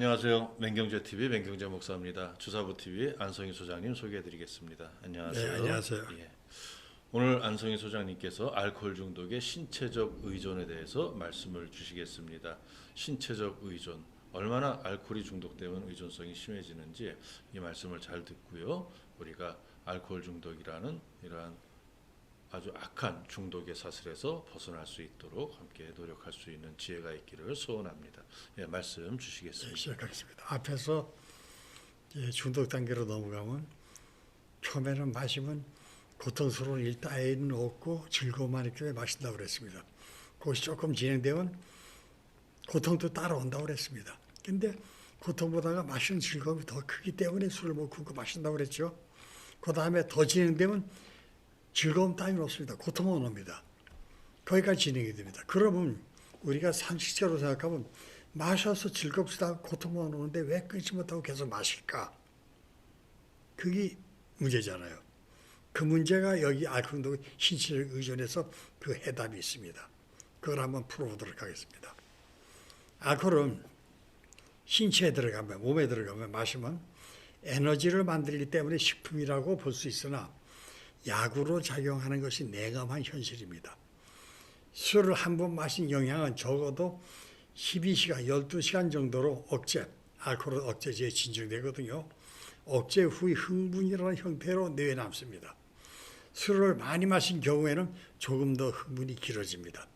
안녕하세요. 맹경제TV 맹경제 목사입니다. 주사부TV 안성희 소장님 소개해드리겠습니다. 안녕하세요. 네, 안녕하세요. 예. 오늘 안성희 소장님께서 알코올 중독의 신체적 의존에 대해서 말씀을 주시겠습니다. 신체적 의존, 얼마나 알코올이 중독되면 의존성이 심해지는지 이 말씀을 잘 듣고요. 우리가 알코올 중독이라는 이러한 아주 악한 중독의 사슬에서 벗어날 수 있도록 함께 노력할 수 있는 지혜가 있기를 소원합니다. 예, 말씀 주시겠습니다. 시작하겠습니다. 앞에서 중독 단계로 넘어가면 처음에는 마시면 고통스러운 일 따위는 없고 즐거움만 있기 때문에 마신다고 그랬습니다. 그것이 조금 진행되면 고통도 따라온다고 그랬습니다. 근데 고통보다가 마시는 즐거움이 더 크기 때문에 술을 먹고 마신다고 그랬죠. 그 다음에 더 진행되면 즐거움 따위는 없습니다. 고통은 옵니다. 거기까지 진행이 됩니다. 그러면 우리가 상식적으로 생각하면 마셔서 즐겁시다 고통만 오는데 왜 끊지 못하고 계속 마실까? 그게 문제잖아요. 그 문제가 여기 알코올 중독 신체적 의존에서 그 해답이 있습니다. 그걸 한번 풀어보도록 하겠습니다. 알코올은 신체에 들어가면, 몸에 들어가면 마시면 에너지를 만들기 때문에 식품이라고 볼 수 있으나 약으로 작용하는 것이 냉엄한 현실입니다. 술을 한 번 마신 영향은 적어도 12시간, 12시간 정도로 알코올은 억제제에 진정되거든요. 억제 후의 흥분이라는 형태로 뇌에 남습니다. 술을 많이 마신 경우에는 조금 더 흥분이 길어집니다.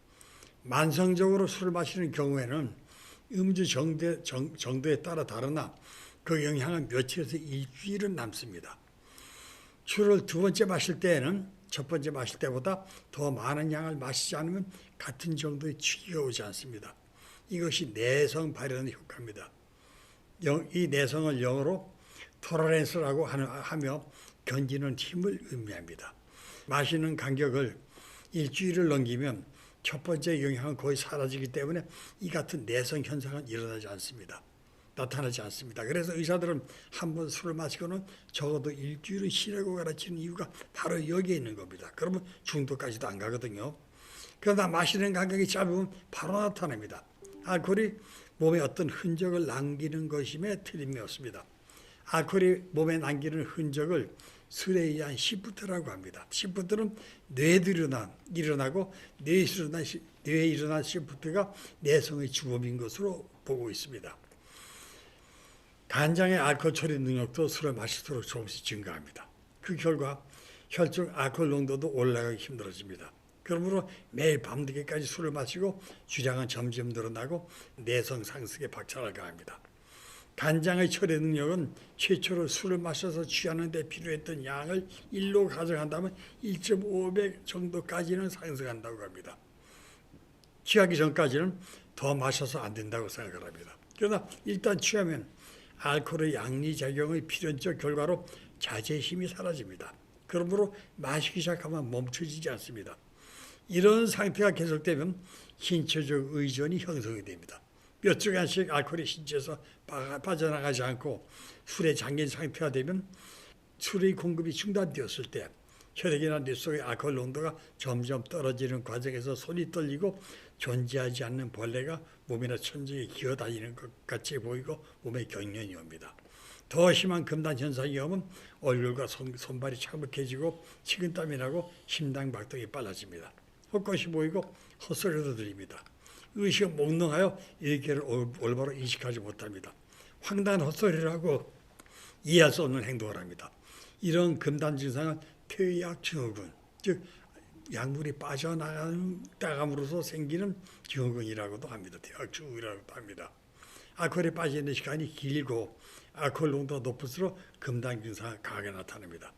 만성적으로 술을 마시는 경우에는 음주 정도에 따라 다르나 그 영향은 며칠에서 일주일은 남습니다. 술을 두 번째 마실 때에는 첫 번째 마실 때보다 더 많은 양을 마시지 않으면 같은 정도의 취기가 오지 않습니다. 이것이 내성 발현의 효과입니다. 이 내성을 영어로 토러렌스라고 하며 견디는 힘을 의미합니다. 마시는 간격을 일주일을 넘기면 첫 번째 영향은 거의 사라지기 때문에 이 같은 내성 현상은 나타나지 않습니다. 그래서 의사들은 한 번 술을 마시고는 적어도 일주일은 쉬라고 가르치는 이유가 바로 여기에 있는 겁니다. 그러면 중독까지도 안 가거든요. 그러나 마시는 간격이 짧으면 바로 나타납니다. 알코올이 몸에 어떤 흔적을 남기는 것임에 틀림이 없습니다. 알코올이 몸에 남기는 흔적을 술에 의한 시프트라고 합니다. 시프트는 뇌에도 일어나고 뇌에 일어난 시프트가 내성의 주범인 것으로 보고 있습니다. 간장의 알코올 처리 능력도 술을 마실수록 조금씩 증가합니다. 그 결과 혈중 알코올 농도도 올라가기 힘들어집니다. 그러므로 매일 밤늦게까지 술을 마시고 주량은 점점 늘어나고 내성 상승에 박차를 가합니다. 간장의 처리 능력은 최초로 술을 마셔서 취하는 데 필요했던 양을 1로 가정한다면 1.5배 정도까지는 상승한다고 합니다. 취하기 전까지는 더 마셔서 안 된다고 생각을 합니다. 그러나 일단 취하면 알코올의 양리작용의 필연적 결과로 자제의 힘이 사라집니다. 그러므로 마시기 시작하면 멈춰지지 않습니다. 이런 상태가 계속되면 신체적 의존이 형성이 됩니다. 몇 주간씩 알코올이 신체에서 빠져나가지 않고 술에 잠긴 상태가 되면 술의 공급이 중단되었을 때 혈액이나 뇌 속의 알코올 농도가 점점 떨어지는 과정에서 손이 떨리고 존재하지 않는 벌레가 몸이나 천장에 기어다니는 것 같이 보이고 몸에 경련이 옵니다. 더 심한 금단 현상이 오면 얼굴과 손발이 차분해지고 식은땀이 나고 심장박동이 빨라집니다. 헛것이 보이고 헛소리도 들립니다. 의식은 몽롱하여 일기를 올바로 인식하지 못합니다. 황당한 헛소리라고 이해할 수 없는 행동을 합니다. 이런 금단 증상은 퇴약 증후군, 즉 약물이 빠져나감으로써 생기는 증후군이라고도 합니다. 퇴약 증후군이라고도 합니다. 알코올에 빠지는 시간이 길고 알코올 농도가 높을수록 금단 증상이 강하게 나타납니다.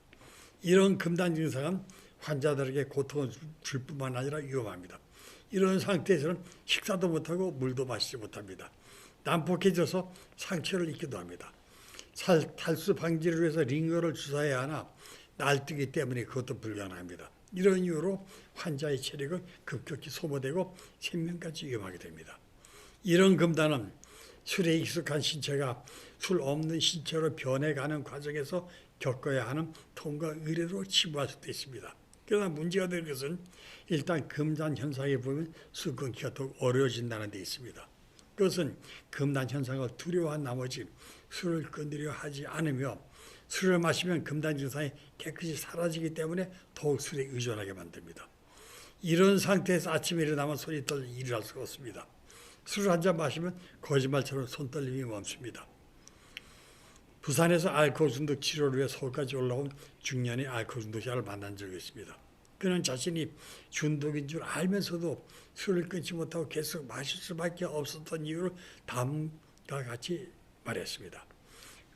이런 금단 증상은 환자들에게 고통을 줄 뿐만 아니라 위험합니다. 이런 상태에서는 식사도 못하고 물도 마시지 못합니다. 난폭해져서 상처를 입기도 합니다. 탈수 방지를 위해서 링거를 주사해야 하나 날뛰기 때문에 그것도 불가능합니다. 이런 이유로 환자의 체력은 급격히 소모되고 생명까지 위험하게 됩니다. 이런 금단은 술에 익숙한 신체가 술 없는 신체로 변해가는 과정에서 겪어야 하는 통과 의례로 치부할 수도 있습니다. 그러나 문제가 되는 것은 일단 금단 현상에 보면 술 끊기가 더욱 어려워진다는 데 있습니다. 그것은 금단 현상을 두려워한 나머지 술을 끊으려 하지 않으며 술을 마시면 금단 증상이 깨끗이 사라지기 때문에 더욱 술에 의존하게 만듭니다. 이런 상태에서 아침에 일어나면 손이 떨려 일을 할 수가 없습니다. 술을 한 잔 마시면 거짓말처럼 손떨림이 멈춥니다. 부산에서 알코올 중독 치료를 위해 서울까지 올라온 중년의 알코올 중독자를 만난 적이 있습니다. 그는 자신이 중독인 줄 알면서도 술을 끊지 못하고 계속 마실 수밖에 없었던 이유를 다음과 같이 말했습니다.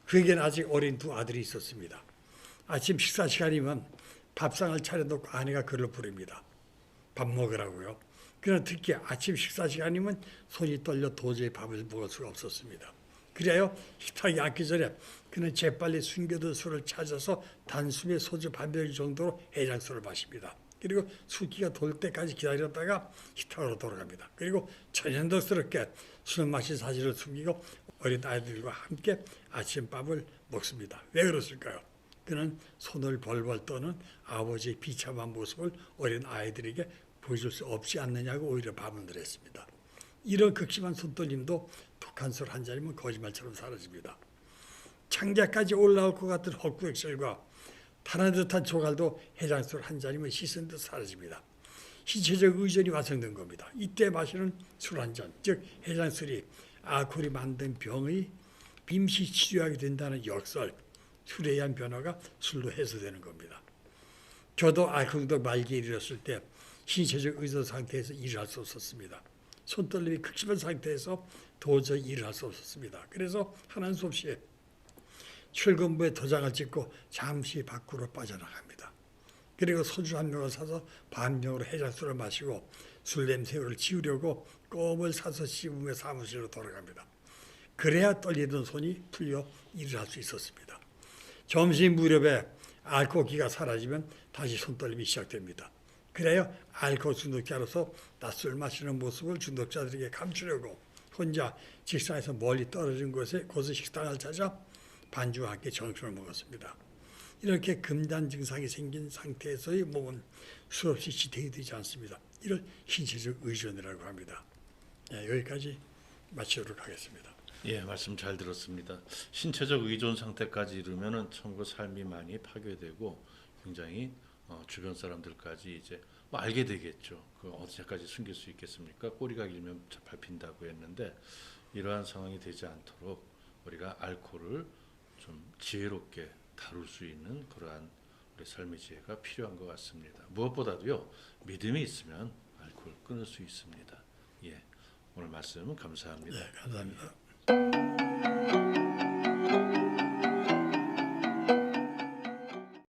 그에게는 아직 어린 두 아들이 있었습니다. 아침 식사 시간이면 밥상을 차려놓고 아내가 그를 부릅니다. 밥 먹으라고요. 그는 특히 아침 식사 시간이면 손이 떨려 도저히 밥을 먹을 수가 없었습니다. 그래요 식탁이 앉기 전에 그는 재빨리 숨겨둔 술을 찾아서 단숨에 소주 반 병 정도로 해장술을 마십니다. 그리고 술기가 돌 때까지 기다렸다가 식탁으로 돌아갑니다. 그리고 천연덕스럽게 술 마신 사실을 숨기고 어린 아이들과 함께 아침밥을 먹습니다. 왜 그랬을까요? 그는 손을 벌벌 떠는 아버지의 비참한 모습을 어린 아이들에게 보여줄 수 없지 않느냐고 오히려 반문을 했습니다. 이런 극심한 손떨림도 독한 술 한 잔이면 거짓말처럼 사라집니다. 창자까지 올라올 것 같은 헛구역질과 타는 듯한 조갈도 해장술 한 잔이면 씻은 듯 사라집니다. 신체적 의존이 완성된 겁니다. 이때 마시는 술 한 잔, 즉 해장술이 알코올이 만든 병의 빔시 치료하게 된다는 역설, 술에 의한 변화가 술로 해소되는 겁니다. 저도 알코올 중독 말기에 이르렀을 때 신체적 의존 상태에서 일을 할 수 없었습니다. 손떨림이 극심한 상태에서 도저히 일을 할 수 없었습니다. 그래서 하는 수 없이 출근부에 도장을 찍고 잠시 밖으로 빠져나갑니다. 그리고 소주 한 병을 사서 반병으로 해장술을 마시고 술 냄새를 지우려고 껌을 사서 씹으며 사무실로 돌아갑니다. 그래야 떨리던 손이 풀려 일을 할 수 있었습니다. 점심 무렵에 알코올기가 사라지면 다시 손떨림이 시작됩니다. 그래야 알코올 중독자로서 낮술 마시는 모습을 중독자들에게 감추려고 혼자 직장에서 멀리 떨어진 곳에 식당을 찾아 반주와 함께 점심을 먹었습니다. 이렇게 금단 증상이 생긴 상태에서의 몸은 수없이 지탱이 되지 않습니다. 이걸 신체적 의존이라고 합니다. 여기까지 마치도록 하겠습니다. 예, 말씀 잘 들었습니다. 신체적 의존 상태까지 이르면은 참고 삶이 많이 파괴되고 굉장히 주변 사람들까지 이제 뭐 알게 되겠죠. 그 어디까지 숨길 수 있겠습니까? 꼬리가 길면 밟힌다고 했는데 이러한 상황이 되지 않도록 우리가 알코올을 좀 지혜롭게 다룰 수 있는 그러한 우리 삶의 지혜가 필요한 것 같습니다. 무엇보다도요 믿음이 있으면 알코올 끊을 수 있습니다. 예, 오늘 말씀 감사합니다. 네, 감사합니다.